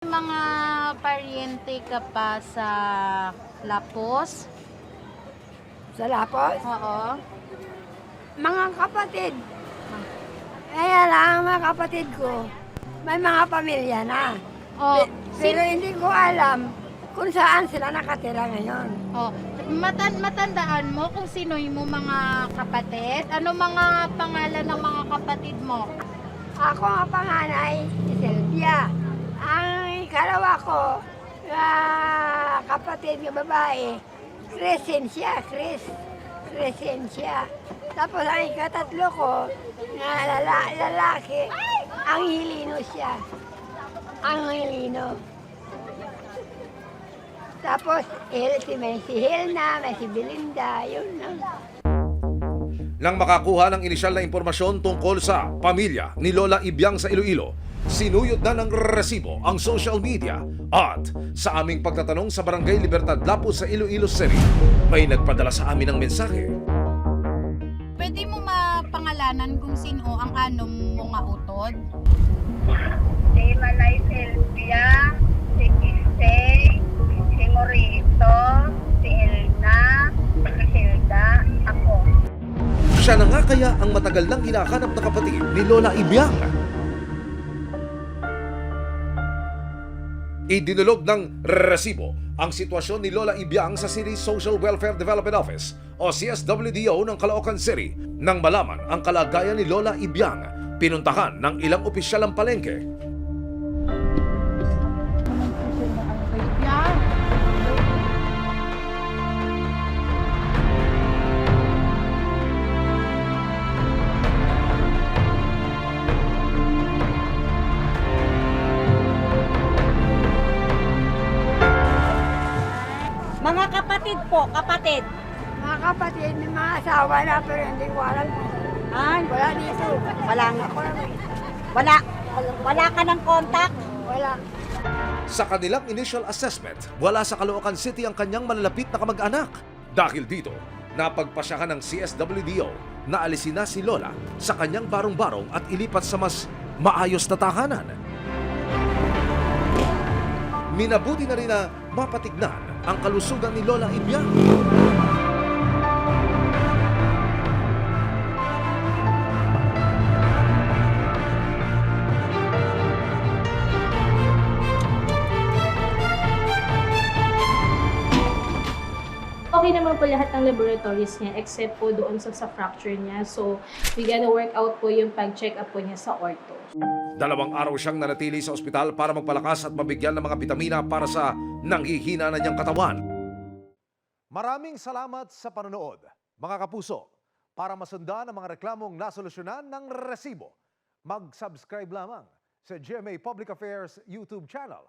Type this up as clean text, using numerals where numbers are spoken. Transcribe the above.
Mga paryente ka pa sa Lapos? Sa Lapos? Oo. Mga kapatid. Kaya lang mga kapatid ko, may mga pamilya na. Oh, Pero hindi ko alam kung saan sila nakatira ngayon. oh, matandaan mo kung sino mo mga kapatid? Ano mga pangalan ng mga kapatid mo? Ako ang panganay, si Sylvia. Ang ikalawa ko, kapatid ng babae, Crescencia. Tapos ang ikatatlo ko, na lalaki, Angelino siya. Angelino. Tapos, may si Helna, may si Belinda, yun lang. Nang makakuha ng inisyal na impormasyon tungkol sa pamilya ni Lola Ibiang sa Iloilo, sinuyod na ng resibo ang social media at sa aming pagtatanong sa Barangay Libertad Lapus sa Iloilo City, may nagpadala sa amin ng mensahe. Pwede mo mapangalanan kung sino ang anong mga utod? Si Manay Sylvia, si Kisey, si Morito, si Elna, si Hilda, ako. Siya na nga kaya ang matagal nang hinahanap na kapatid ni Lola Ibiang. Idinulog ng resibo ang sitwasyon ni Lola Ibiang sa City Social Welfare Development Office o CSWDO ng Caloocan City. Nang malaman ang kalagayan ni Lola Ibiang, pinuntahan ng ilang opisyal ang palengke. Yan. Mga kapatid po, kapatid. Mga kapatid, may mga asawa na pero hindi ko alam kung Ay, wala dito. wala nga. Ako lang eh. Wala ka ng contact. Wala. Sa kanilang initial assessment, wala sa Caloocan City ang kanyang malalapit na kamag-anak. Dahil dito, napagpasyahan ng CSWDO na alisin na si Lola sa kanyang barong-barong at ilipat sa mas maayos na tahanan. Minabuti na rin na mapatignan ang kalusugan ni Lola Ibiang. Okay naman po lahat ng laboratories niya except po doon sa fracture niya. So, we gonna work out po yung pag-check up po niya sa ortho. 2 araw siyang nanatili sa ospital para magpalakas at mabigyan ng mga bitamina para sa nanghihina na niyang katawan. Maraming salamat sa panonood, mga kapuso. Para masundan ang mga reklamong nasolusyonan ng resibo, mag-subscribe lamang sa GMA Public Affairs YouTube channel